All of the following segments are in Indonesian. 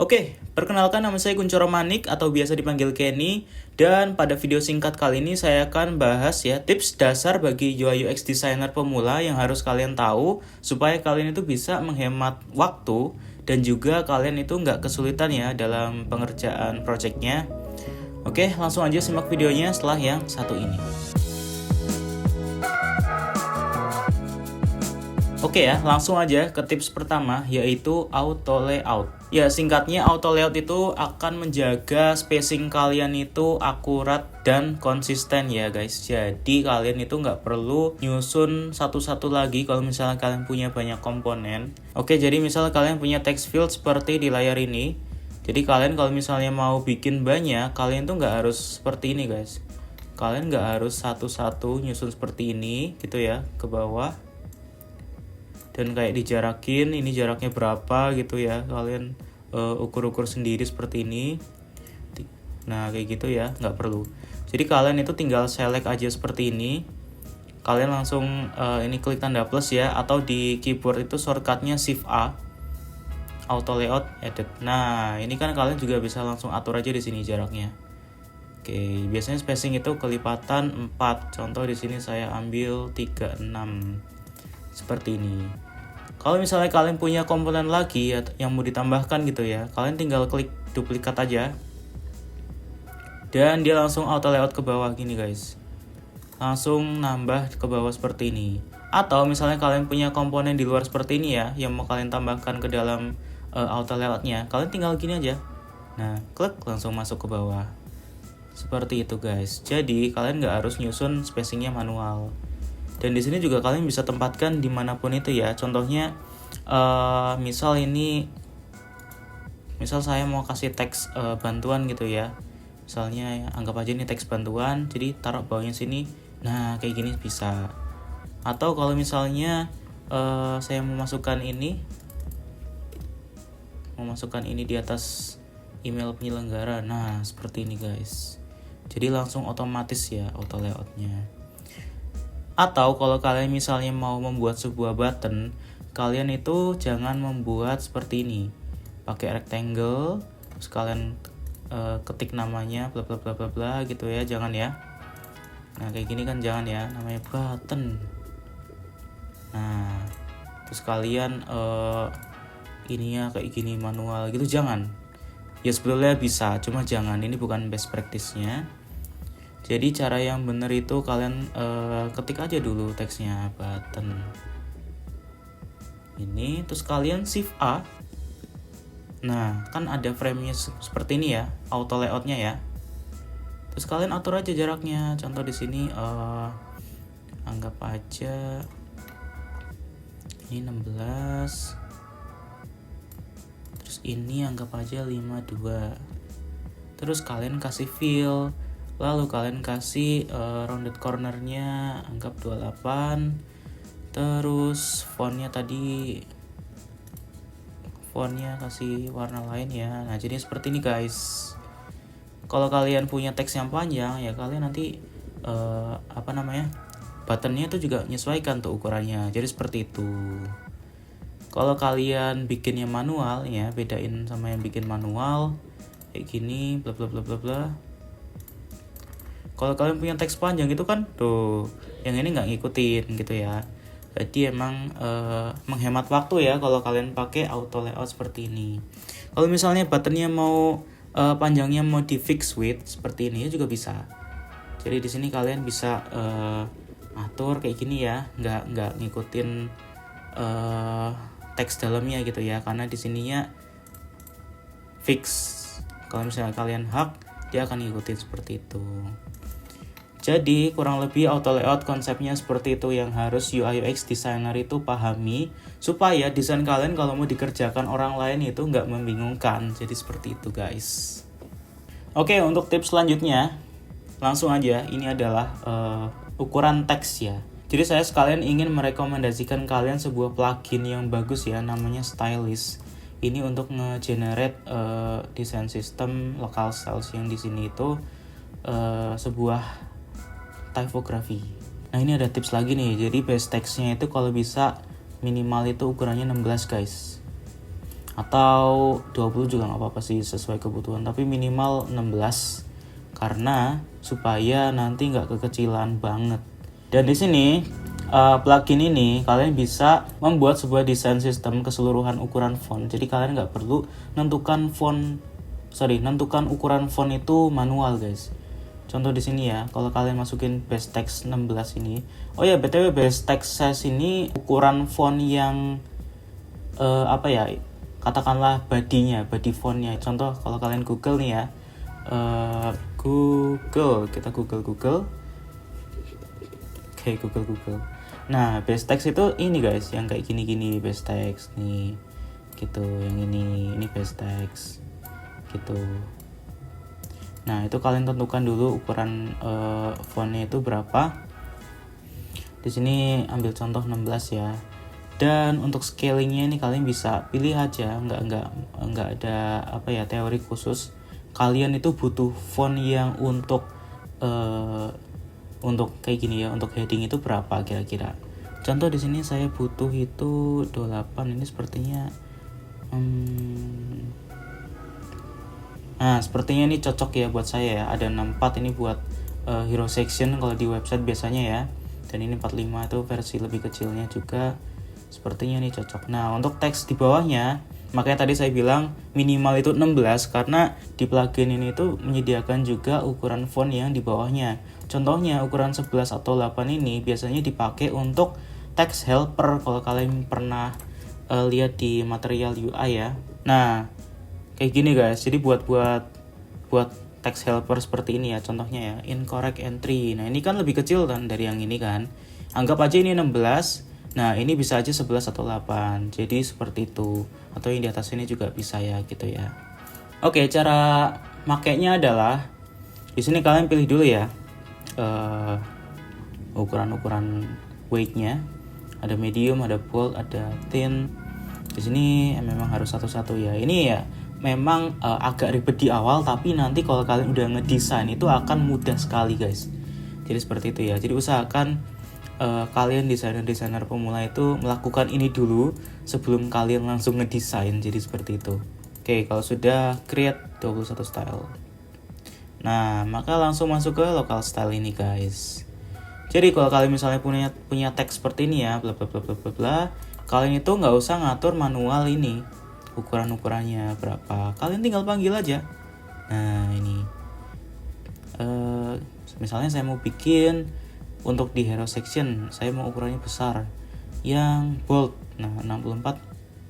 Oke, perkenalkan nama saya Kuncoro Manik atau biasa dipanggil Kenny. Dan pada video singkat kali ini saya akan bahas ya tips dasar bagi UI UX designer pemula yang harus kalian tahu supaya kalian itu bisa menghemat waktu dan juga kalian itu nggak kesulitan ya dalam pengerjaan projectnya. Oke, langsung aja simak videonya setelah yang satu ini. Oke ya, langsung aja ke tips pertama yaitu auto layout. Ya, singkatnya auto layout itu akan menjaga spacing kalian itu akurat dan konsisten ya guys. Jadi kalian itu nggak perlu nyusun satu-satu lagi kalau misalnya kalian punya banyak komponen. Oke, jadi misalnya kalian punya text field seperti di layar ini. Jadi kalian kalau misalnya mau bikin banyak, kalian tuh nggak harus seperti ini guys. Kalian nggak harus satu-satu nyusun seperti ini gitu ya ke bawah. Dan kayak dijarakin, ini jaraknya berapa gitu ya, kalian ukur-ukur sendiri seperti ini. Nah kayak gitu ya, nggak perlu. Jadi kalian itu tinggal select aja seperti ini. Kalian langsung ini klik tanda plus ya, atau di keyboard itu shortcutnya Shift A, auto layout edit. Nah ini kan kalian juga bisa langsung atur aja di sini jaraknya. Oke, biasanya spacing itu kelipatan 4. Contoh di sini saya ambil 36. Seperti ini. Kalau misalnya kalian punya komponen lagi yang mau ditambahkan gitu ya, kalian tinggal klik duplikat aja. Dan dia langsung auto layout ke bawah gini guys. Langsung nambah ke bawah seperti ini. Atau misalnya kalian punya komponen di luar seperti ini ya, yang mau kalian tambahkan ke dalam auto layoutnya, kalian tinggal gini aja. Nah, klik langsung masuk ke bawah. Seperti itu guys. Jadi kalian nggak harus nyusun spacingnya manual. Dan di sini juga kalian bisa tempatkan dimanapun itu ya. Contohnya, misal saya mau kasih teks bantuan gitu ya. Misalnya anggap aja ini teks bantuan, jadi taruh bawahnya sini. Nah kayak gini bisa. Atau kalau misalnya saya mau masukkan ini di atas email penyelenggara. Nah seperti ini guys. Jadi langsung otomatis ya auto layoutnya. Atau kalau kalian misalnya mau membuat sebuah button, kalian itu jangan membuat seperti ini. Pakai rectangle, terus kalian ketik namanya bla bla bla bla bla gitu ya, jangan ya. Nah, kayak gini kan jangan ya, namanya button. Nah, terus kalian ininya kayak gini manual gitu jangan. Ya sebetulnya bisa, cuma jangan, ini bukan best practice-nya. Jadi cara yang benar itu kalian ketik aja dulu teksnya button ini, terus kalian Shift A. Nah kan ada frame-nya seperti ini ya, auto layout-nya ya. Terus kalian atur aja jaraknya. Contoh di sini anggap aja ini 16. Terus ini anggap aja 52. Terus kalian kasih fill. Lalu kalian kasih rounded cornernya anggap 28. Terus fontnya kasih warna lain ya. Nah jadi seperti ini guys. Kalau kalian punya teks yang panjang ya kalian nanti buttonnya itu juga menyesuaikan tuh ukurannya. Jadi seperti itu. Kalau kalian bikinnya manual ya, bedain sama yang bikin manual kayak gini bla bla bla bla bla. Kalau kalian punya teks panjang itu kan tuh, yang ini nggak ngikutin gitu ya. Jadi emang menghemat waktu ya kalau kalian pakai auto layout seperti ini. Kalau misalnya buttonnya mau panjangnya mau di fix width seperti ini juga bisa. Jadi di sini kalian bisa atur kayak gini ya, nggak ngikutin teks dalamnya gitu ya, karena di sininya fix. Kalau misalnya kalian hak, dia akan ngikutin seperti itu. Jadi kurang lebih auto layout konsepnya seperti itu yang harus UI UX designer itu pahami supaya desain kalian kalau mau dikerjakan orang lain itu nggak membingungkan. Jadi seperti itu guys. Oke, untuk tips selanjutnya langsung aja, ini adalah ukuran teks ya. Jadi saya sekalian ingin merekomendasikan kalian sebuah plugin yang bagus ya, namanya Stylist. Ini untuk nge-generate desain system local styles yang di sini itu sebuah typography. Nah ini ada tips lagi nih. Jadi base textnya itu kalau bisa minimal itu ukurannya 16 guys. atau 20 juga nggak apa-apa sih sesuai kebutuhan, tapi minimal 16 karena supaya nanti nggak kekecilan banget. Dan di sini plugin ini kalian bisa membuat sebuah desain sistem keseluruhan ukuran font. Jadi kalian nggak perlu nentukan ukuran font itu manual guys. Contoh di sini ya, kalau kalian masukin base text 16 ini. Oh ya, BTW base text size ini ukuran font yang katakanlah body fontnya. Contoh kalau kalian Google nih ya, kita Google. Oke, Google. Nah, base text itu ini guys, yang kayak gini base text nih, gitu. Yang ini base text, gitu. Nah, itu kalian tentukan dulu ukuran fontnya itu berapa. Di sini ambil contoh 16 ya. Dan untuk scalingnya ini kalian bisa pilih aja, nggak ada teori khusus. Kalian itu butuh font yang untuk kayak gini ya, untuk heading itu berapa kira-kira. Contoh di sini saya butuh itu 28, ini sepertinya nah sepertinya ini cocok ya buat saya ya. Ada 64 ini buat hero section kalau di website biasanya ya. Dan ini 45 itu versi lebih kecilnya juga. Sepertinya ini cocok. Nah, untuk teks di bawahnya, makanya tadi saya bilang minimal itu 16 karena di plugin ini tuh menyediakan juga ukuran font yang di bawahnya. Contohnya ukuran 11 atau 8 ini biasanya dipakai untuk text helper kalau kalian pernah lihat di material UI ya. Nah, kayak gini guys. Jadi buat text helper seperti ini ya, contohnya ya, incorrect entry. Nah, ini kan lebih kecil kan dari yang ini kan. Anggap aja ini 16. Nah, ini bisa aja 11 atau 8. Jadi seperti itu. Atau yang di atas ini juga bisa ya, gitu ya. Oke, cara makainya adalah di sini kalian pilih dulu ya ukuran weight-nya. Ada medium, ada bold, ada thin. Di sini memang harus satu-satu ya. Ini ya memang agak ribet di awal, tapi nanti kalau kalian udah ngedesain itu akan mudah sekali guys. Jadi seperti itu ya. Jadi usahakan kalian desainer pemula itu melakukan ini dulu sebelum kalian langsung ngedesain. Jadi seperti itu. Oke, kalau sudah create 21 style. Nah, maka langsung masuk ke local style ini guys. Jadi kalau kalian misalnya punya teks seperti ini ya, bla bla bla bla bla bla, kalian itu nggak usah ngatur manual ini ukurannya berapa. Kalian tinggal panggil aja. Nah, ini misalnya saya mau bikin untuk di hero section, saya mau ukurannya besar, yang bold. Nah, 64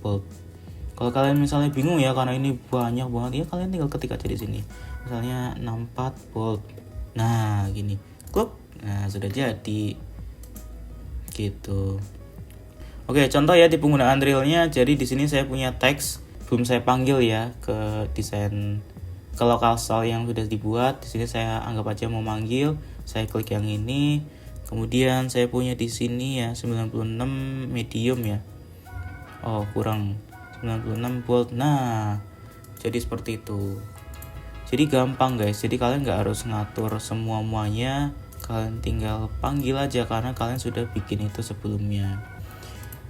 bold. Kalau kalian misalnya bingung ya karena ini banyak banget ya, kalian tinggal ketik aja di sini. Misalnya 64 bold. Nah, gini. Klik. Nah, sudah jadi. Gitu. Oke, contoh ya di penggunaan realnya. Jadi di sini saya punya teks, belum saya panggil ya ke desain ke local style yang sudah dibuat. Di sini saya anggap aja mau manggil. Saya klik yang ini. Kemudian saya punya di sini ya 96 medium ya. Oh, kurang 96 bold. Nah, jadi seperti itu. Jadi gampang guys. Jadi kalian nggak harus ngatur semuanya. Kalian tinggal panggil aja karena kalian sudah bikin itu sebelumnya.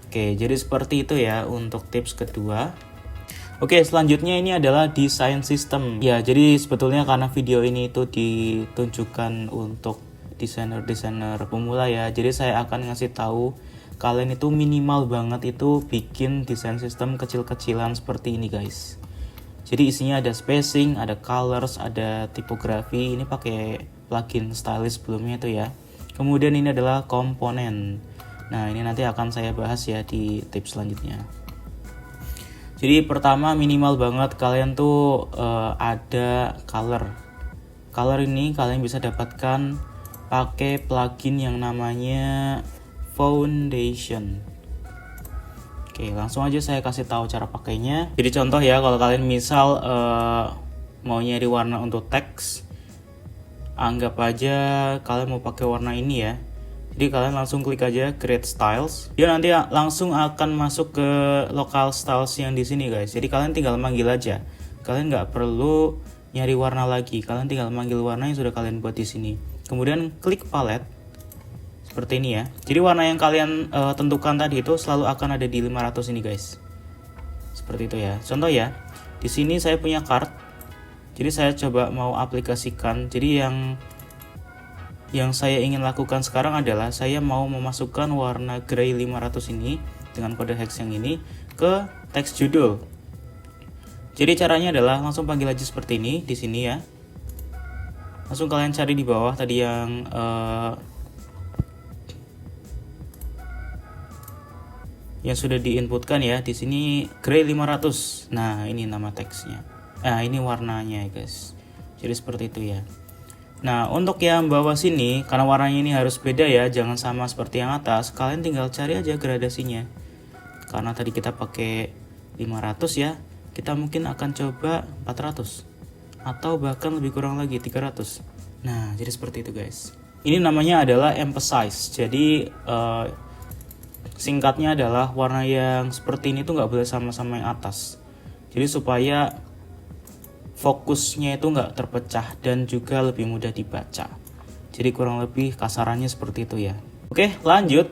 Oke, jadi seperti itu ya untuk tips kedua. Oke, selanjutnya ini adalah desain system. Ya, jadi sebetulnya karena video ini itu ditunjukkan untuk desainer pemula ya. Jadi saya akan ngasih tahu kalian itu minimal banget itu bikin desain sistem kecil-kecilan seperti ini guys. Jadi isinya ada spacing, ada colors, ada tipografi. Ini pakai plugin stylist sebelumnya itu ya. Kemudian ini adalah komponen. Nah, ini nanti akan saya bahas ya di tips selanjutnya. Jadi pertama minimal banget kalian tuh ada color. Color ini kalian bisa dapatkan pakai plugin yang namanya Foundation. Oke, langsung aja saya kasih tahu cara pakainya. Jadi contoh ya, kalau kalian misal mau nyari warna untuk teks, anggap aja kalian mau pakai warna ini ya. Jadi kalian langsung klik aja create styles. Dia nanti langsung akan masuk ke local styles yang di sini guys. Jadi kalian tinggal manggil aja. Kalian nggak perlu nyari warna lagi. Kalian tinggal manggil warna yang sudah kalian buat di sini. Kemudian klik palette seperti ini ya. Jadi warna yang kalian tentukan tadi itu selalu akan ada di 500 ini guys. seperti itu ya. Contoh ya, di sini saya punya card. Jadi saya coba mau aplikasikan. Jadi yang saya ingin lakukan sekarang adalah saya mau memasukkan warna gray 500 ini dengan kode hex yang ini ke teks judul. Jadi caranya adalah langsung panggil aja seperti ini di sini ya. Langsung kalian cari di bawah tadi yang sudah diinputkan ya. Di sini gray 500. Nah, ini nama teksnya. Nah, ini warnanya ya, guys. Jadi seperti itu ya. Nah, untuk yang bawah sini karena warnanya ini harus beda ya, jangan sama seperti yang atas. Kalian tinggal cari aja gradasinya. Karena tadi kita pakai 500 ya. Kita mungkin akan coba 400 atau bahkan lebih kurang lagi 300. Nah, jadi seperti itu guys. Ini namanya adalah emphasize. Jadi singkatnya adalah warna yang seperti ini tuh nggak boleh sama-sama yang atas. Jadi supaya fokusnya itu nggak terpecah dan juga lebih mudah dibaca. Jadi kurang lebih kasarannya seperti itu ya. Oke, lanjut.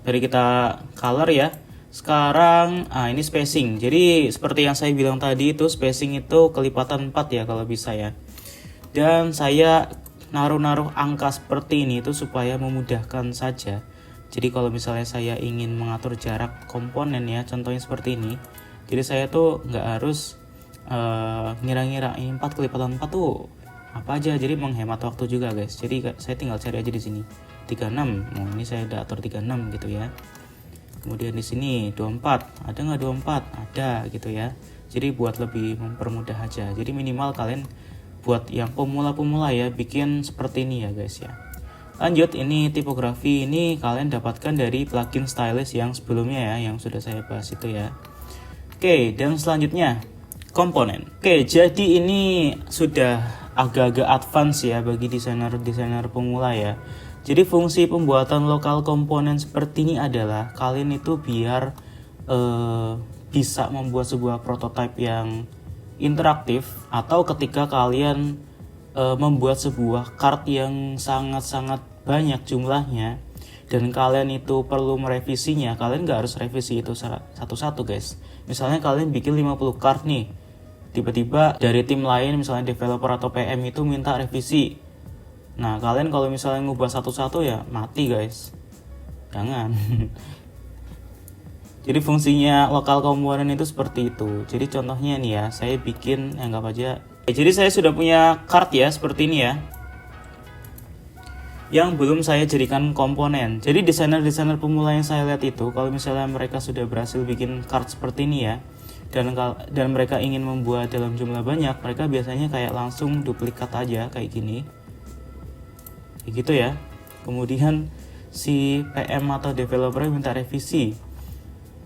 Dari kita color ya. Sekarang ini spacing. Jadi seperti yang saya bilang tadi itu spacing itu kelipatan 4 ya kalau bisa ya. Dan saya naruh angka seperti ini itu supaya memudahkan saja. Jadi kalau misalnya saya ingin mengatur jarak komponen ya, contohnya seperti ini. Jadi saya tuh nggak harus ngira-ngira ini 4 kelipatan 4 tuh apa aja. Jadi menghemat waktu juga guys. Jadi saya tinggal cari aja di sini 36. Nah, ini saya udah atur 36 gitu ya. Kemudian di sini 24, ada nggak 24? Ada gitu ya. Jadi buat lebih mempermudah aja. Jadi minimal kalian buat yang pemula-pemula ya bikin seperti ini ya guys ya. Lanjut, ini tipografi ini kalian dapatkan dari plugin stylist yang sebelumnya ya, yang sudah saya bahas itu ya. Oke, dan selanjutnya komponen. Oke, jadi ini sudah agak-agak advance ya bagi desainer-desainer pemula ya. Jadi fungsi pembuatan lokal komponen seperti ini adalah kalian itu biar bisa membuat sebuah prototipe yang interaktif, atau ketika kalian membuat sebuah card yang sangat-sangat banyak jumlahnya dan kalian itu perlu merevisinya, kalian nggak harus revisi itu satu-satu guys. Misalnya kalian bikin 50 card nih, tiba-tiba dari tim lain misalnya developer atau PM itu minta revisi. Nah, kalian kalau misalnya ngubah satu-satu ya mati guys. Jangan. Jadi fungsinya lokal komponen itu seperti itu. Jadi contohnya nih ya, saya bikin anggap aja. Jadi saya sudah punya card ya seperti ini ya. Yang belum saya jadikan komponen. Jadi desainer-desainer pemula yang saya lihat itu, kalau misalnya mereka sudah berhasil bikin card seperti ini ya, dan mereka ingin membuat dalam jumlah banyak, mereka biasanya kayak langsung duplikat aja kayak gini. Gitu ya. Kemudian si PM atau developer minta revisi.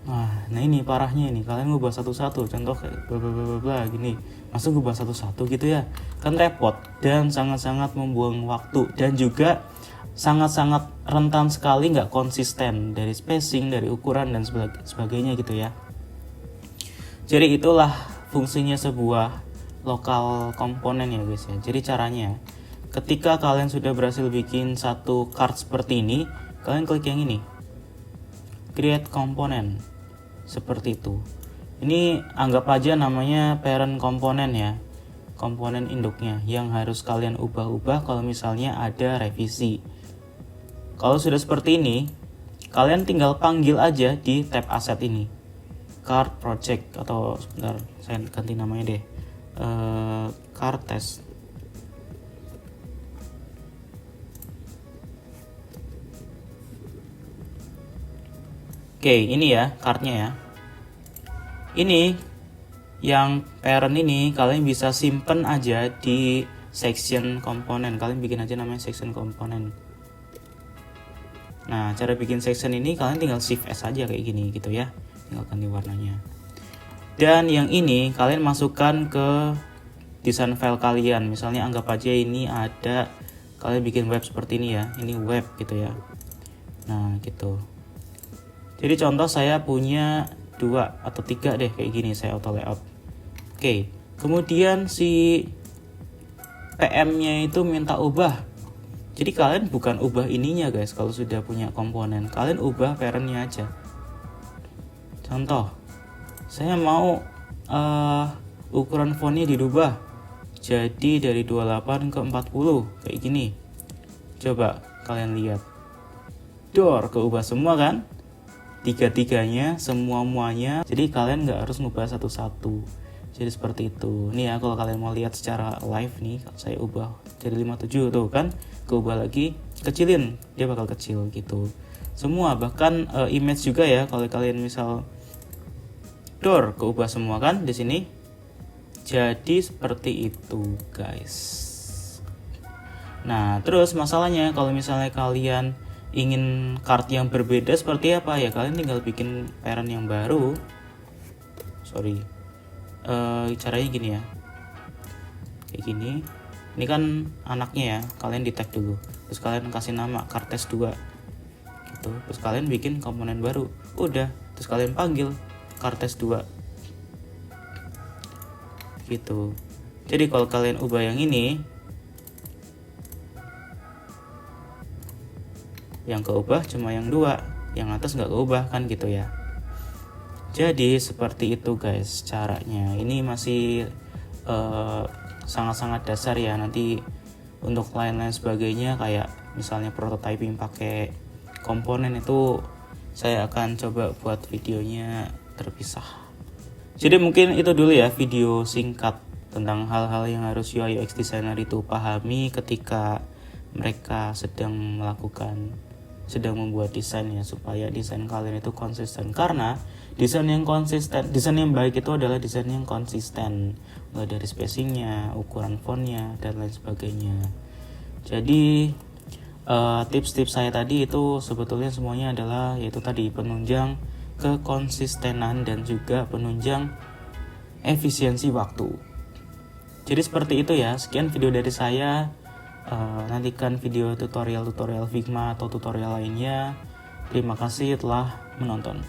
Nah ini parahnya ini, kalian ngubah satu-satu, contoh kayak bla bla bla bla gini, masuk ngubah satu-satu gitu ya, kan repot dan sangat-sangat membuang waktu dan juga sangat-sangat rentan sekali nggak konsisten dari spacing, dari ukuran dan sebagainya gitu ya. Jadi itulah fungsinya sebuah lokal komponen ya guys ya. Jadi caranya, ketika kalian sudah berhasil bikin satu card seperti ini, kalian klik yang ini, create component, seperti itu. Ini anggap aja namanya parent komponen ya, komponen induknya yang harus kalian ubah-ubah kalau misalnya ada revisi. Kalau sudah seperti ini, kalian tinggal panggil aja di tab aset ini, card project, atau sebentar saya ganti namanya deh, card test. Oke, ini ya cardnya ya. Ini yang parent ini kalian bisa simpen aja di section komponen. Kalian bikin aja namanya section komponen. Nah, cara bikin section ini kalian tinggal shift S aja kayak gini gitu ya. Tinggal ganti warnanya. Dan yang ini kalian masukkan ke desain file kalian. Misalnya anggap aja ini ada, kalian bikin web seperti ini ya. Ini web gitu ya. Nah, gitu. Jadi contoh saya punya 2 atau 3 deh kayak gini, saya auto layout. Oke, kemudian si PM-nya itu minta ubah. Jadi kalian bukan ubah ininya guys, kalau sudah punya komponen, kalian ubah parent-nya aja. Contoh, saya mau ukuran fontnya dirubah jadi dari 28 ke 40 kayak gini. Coba kalian lihat, keubah semua kan, tiga-tiganya, semua-muanya. Jadi kalian nggak harus ngubah satu-satu. Jadi seperti itu. Nih ya, kalau kalian mau lihat secara live nih, saya ubah jadi 57 tuh kan, keubah lagi, kecilin, dia bakal kecil gitu. Semua, bahkan image juga ya, kalau kalian misal keubah semua kan di sini. Jadi seperti itu guys. Nah terus masalahnya kalau misalnya kalian ingin card yang berbeda seperti apa ya, kalian tinggal bikin parent yang baru. Caranya gini ya, kayak gini. Ini kan anaknya ya, kalian di tag dulu, terus kalian kasih nama Kartes 2 gitu, terus kalian bikin komponen baru, udah, terus kalian panggil Kartes 2 gitu. Jadi kalau kalian ubah yang ini, yang keubah cuma yang 2, yang atas nggak keubah kan gitu ya. Jadi seperti itu guys caranya. Ini masih sangat-sangat dasar ya. Nanti untuk lain-lain sebagainya kayak misalnya prototyping pakai komponen itu saya akan coba buat videonya terpisah. Jadi mungkin itu dulu ya video singkat tentang hal-hal yang harus UI UX designer itu pahami ketika mereka sedang membuat desain ya, supaya desain kalian itu konsisten. Karena desain yang baik itu adalah desain yang konsisten, mulai dari spacingnya, ukuran fontnya, dan lain sebagainya. Jadi tips-tips saya tadi itu sebetulnya semuanya adalah yaitu tadi penunjang kekonsistenan dan juga penunjang efisiensi waktu. Jadi seperti itu ya. Sekian video dari saya. Nantikan video tutorial Figma atau tutorial lainnya. Terima kasih telah menonton.